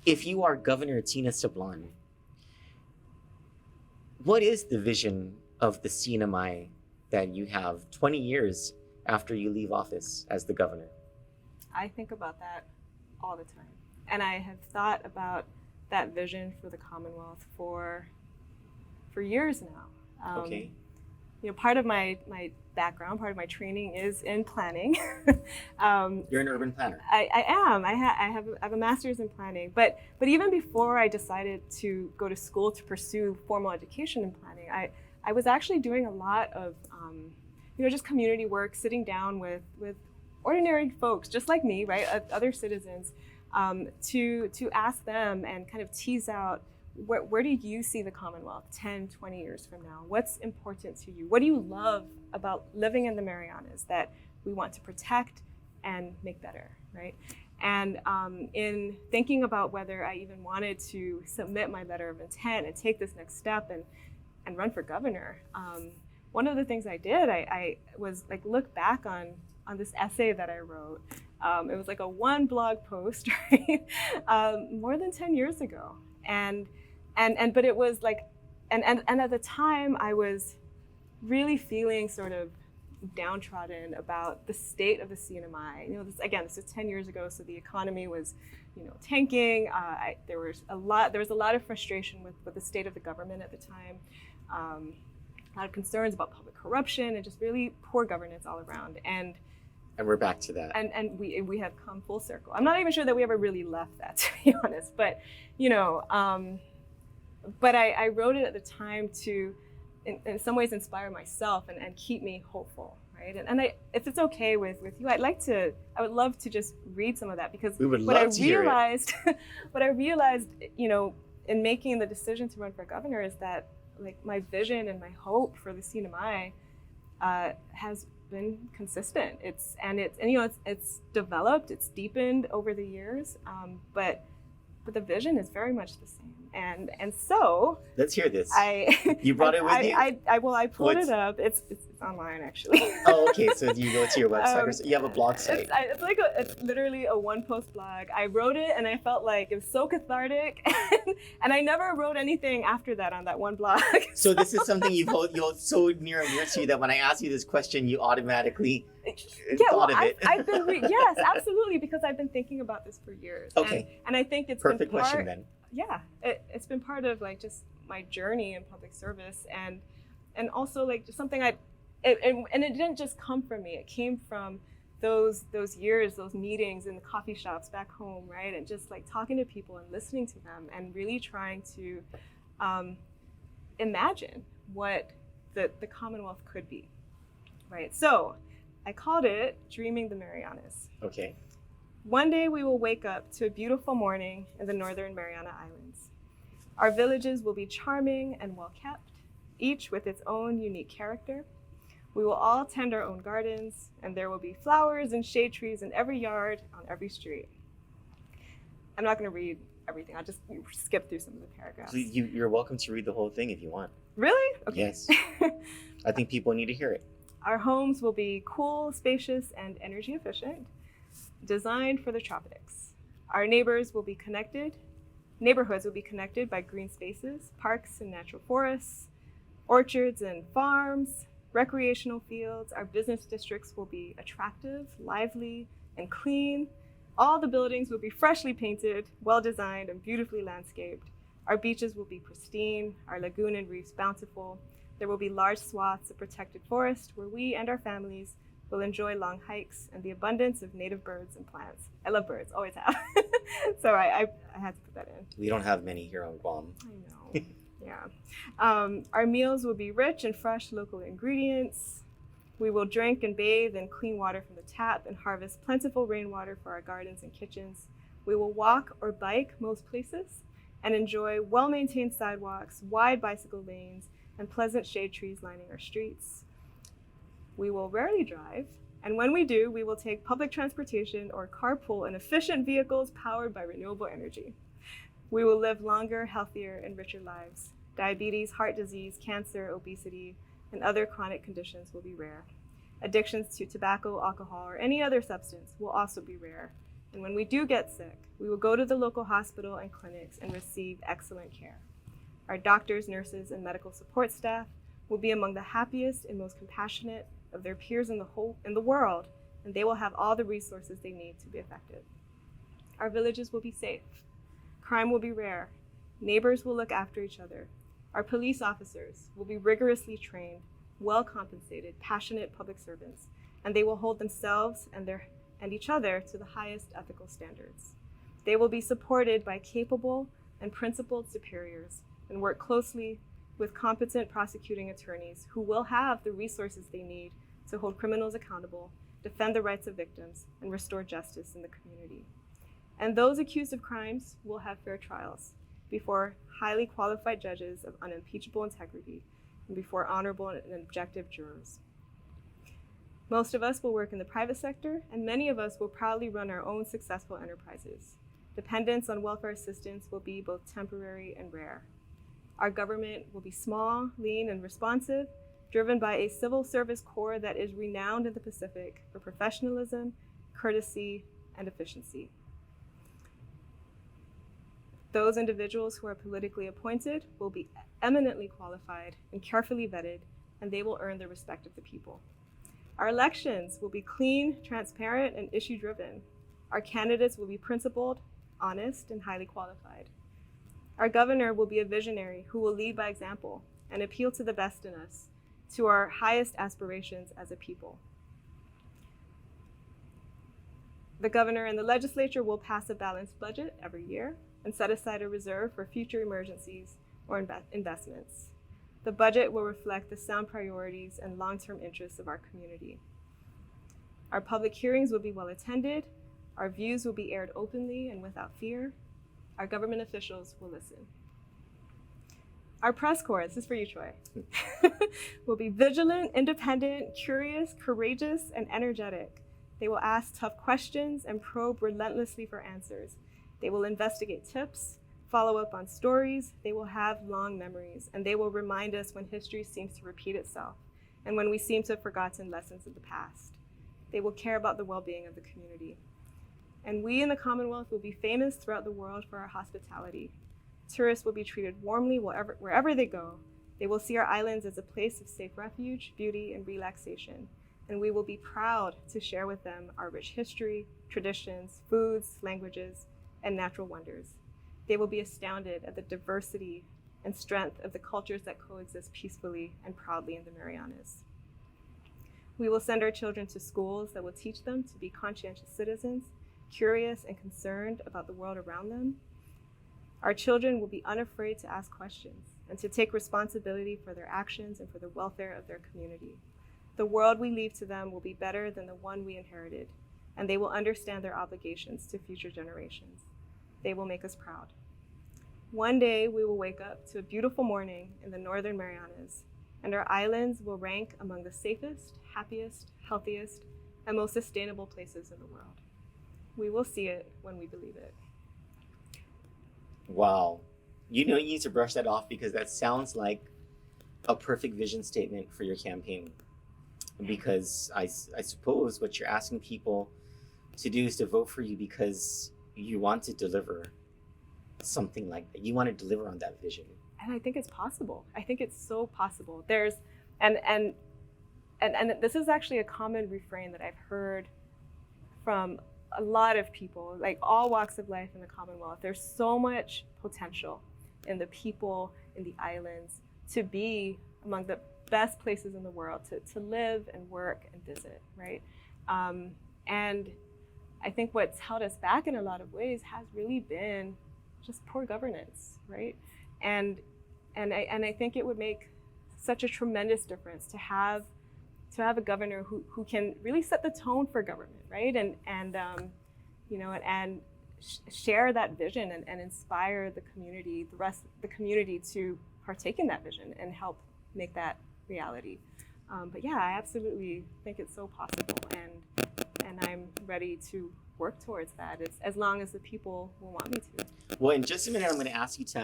if you are Governor Tina Sablan, what is the vision of the CNMI that you have 20 years after you leave office as the governor? I think about that all the time. And I have thought about that vision for the Commonwealth for years now. Okay. Part of my background, part of my training is in planning. You're an urban planner. I am. I have a master's in planning. But even before I decided to go to school to pursue formal education in planning, I was actually doing a lot of just community work, sitting down with ordinary folks just like me, right, other citizens, to ask them and kind of tease out, where do you see the Commonwealth 10, 20 years from now? What's important to you? What do you love about living in the Marianas that we want to protect and make better, right? And in thinking about whether I even wanted to submit my letter of intent and take this next step and run for governor, one of the things I did, I was like look back on this essay that I wrote. It was like a one blog post, right? More than 10 years ago. But it was like, and at the time I was really feeling sort of downtrodden about the state of the CNMI. This is 10 years ago, so the economy was, tanking. There was a lot of frustration with the state of the government at the time. A lot of concerns about public corruption and just really poor governance all around. And we're back to that. And we have come full circle. I'm not even sure that we ever really left that, to be honest. But but I wrote it at the time to, in some ways, inspire myself and keep me hopeful, right? And if it's okay with you, I would love to just read some of that, because we would love to hear it. What I realized, in making the decision to run for governor is that, like, my vision and my hope for the CNMI has been consistent. It's developed, it's deepened over the years, but the vision is very much the same. And so let's hear this. You brought it with you? I pulled it up. It's online, actually. Oh, okay. So you go to your website. You have a blog site. It's literally a one post blog. I wrote it and I felt like it was so cathartic, and I never wrote anything after that on that one blog. So this is something you hold so near and dear to you that when I ask you this question, you automatically thought of it. Yes, absolutely, because I've been thinking about this for years. Okay. And I think it's perfect question then. Yeah, it's been part of like just my journey in public service, and also like just something and it didn't just come from me. It came from those years, those meetings in the coffee shops back home, right? And just like talking to people and listening to them and really trying to imagine what the Commonwealth could be, right? So I called it Dreaming the Marianas. Okay. One day we will wake up to a beautiful morning in the Northern Mariana Islands. Our villages will be charming and well-kept, each with its own unique character. We will all tend our own gardens, and there will be flowers and shade trees in every yard, on every street. I'm not going to read everything. I'll just skip through some of the paragraphs. You're welcome to read the whole thing if you want. Really? Okay. Yes. I think people need to hear it. Our homes will be cool, spacious, and energy efficient, designed for the tropics. Our neighborhoods will be connected by green spaces, parks and natural forests, orchards and farms, recreational fields. Our business districts will be attractive, lively, and clean. All the buildings will be freshly painted, well-designed, and beautifully landscaped. Our beaches will be pristine, our lagoon and reefs bountiful. There will be large swaths of protected forest where we and our families will enjoy long hikes and the abundance of native birds and plants. I love birds, always have. So I had to put that in. We don't have many here on Guam. I know, yeah. Our meals will be rich and fresh local ingredients. We will drink and bathe in clean water from the tap and harvest plentiful rainwater for our gardens and kitchens. We will walk or bike most places and enjoy well-maintained sidewalks, wide bicycle lanes, and pleasant shade trees lining our streets. We will rarely drive, and when we do, we will take public transportation or carpool in efficient vehicles powered by renewable energy. We will live longer, healthier, and richer lives. Diabetes, heart disease, cancer, obesity, and other chronic conditions will be rare. Addictions to tobacco, alcohol, or any other substance will also be rare, And when we do get sick, we will go to the local hospital and clinics and receive excellent care. Our doctors, nurses, and medical support staff will be among the happiest and most compassionate of their peers in the world, and they will have all the resources they need to be effective. Our villages will be safe. Crime will be rare. Neighbors will look after each other. Our police officers will be rigorously trained, well compensated, passionate public servants, and they will hold themselves and each other to the highest ethical standards. They will be supported by capable and principled superiors and work closely with competent prosecuting attorneys who will have the resources they need to hold criminals accountable, defend the rights of victims, and restore justice in the community. And those accused of crimes will have fair trials before highly qualified judges of unimpeachable integrity and before honorable and objective jurors. Most of us will work in the private sector, and many of us will proudly run our own successful enterprises. Dependence on welfare assistance will be both temporary and rare. Our government will be small, lean, and responsive, driven by a civil service corps that is renowned in the Pacific for professionalism, courtesy, and efficiency. Those individuals who are politically appointed will be eminently qualified and carefully vetted, and they will earn the respect of the people. Our elections will be clean, transparent, and issue-driven. Our candidates will be principled, honest, and highly qualified. Our governor will be a visionary who will lead by example and appeal to the best in us, to our highest aspirations as a people. The governor and the legislature will pass a balanced budget every year and set aside a reserve for future emergencies or investments. The budget will reflect the sound priorities and long-term interests of our community. Our public hearings will be well attended. Our views will be aired openly and without fear. Our government officials will listen. Our press corps, this is for you, Troy, will be vigilant, independent, curious, courageous, and energetic. They will ask tough questions and probe relentlessly for answers. They will investigate tips, follow up on stories. They will have long memories, and they will remind us when history seems to repeat itself and when we seem to have forgotten lessons of the past. They will care about the well-being of the community. And we in the Commonwealth will be famous throughout the world for our hospitality. Tourists will be treated warmly wherever they go. They will see our islands as a place of safe refuge, beauty, and relaxation. And we will be proud to share with them our rich history, traditions, foods, languages, and natural wonders. They will be astounded at the diversity and strength of the cultures that coexist peacefully and proudly in the Marianas. We will send our children to schools that will teach them to be conscientious citizens, curious and concerned about the world around them. Our children will be unafraid to ask questions and to take responsibility for their actions and for the welfare of their community. The world we leave to them will be better than the one we inherited, and they will understand their obligations to future generations. They will make us proud. One day we will wake up to a beautiful morning in the Northern Marianas, and our islands will rank among the safest, happiest, healthiest, and most sustainable places in the world. We will see it when we believe it. Wow. You need to brush that off because that sounds like a perfect vision statement for your campaign. Because I suppose what you're asking people to do is to vote for you because you want to deliver something like that. You want to deliver on that vision. And I think it's possible. I think it's so possible. There's, and this is actually a common refrain that I've heard from a lot of people, like all walks of life in the Commonwealth. There's so much potential in the people, in the islands, to be among the best places in the world to live and work and visit, right? And I think what's held us back in a lot of ways has really been just poor governance, right? And I think it would make such a tremendous difference to have a governor who can really set the tone for government, right? And share that vision and inspire the community, the rest of the community to partake in that vision and help make that reality. But yeah, I absolutely think it's so possible, and I'm ready to work towards that as long as the people will want me to. Well, in just a minute, I'm going to ask you to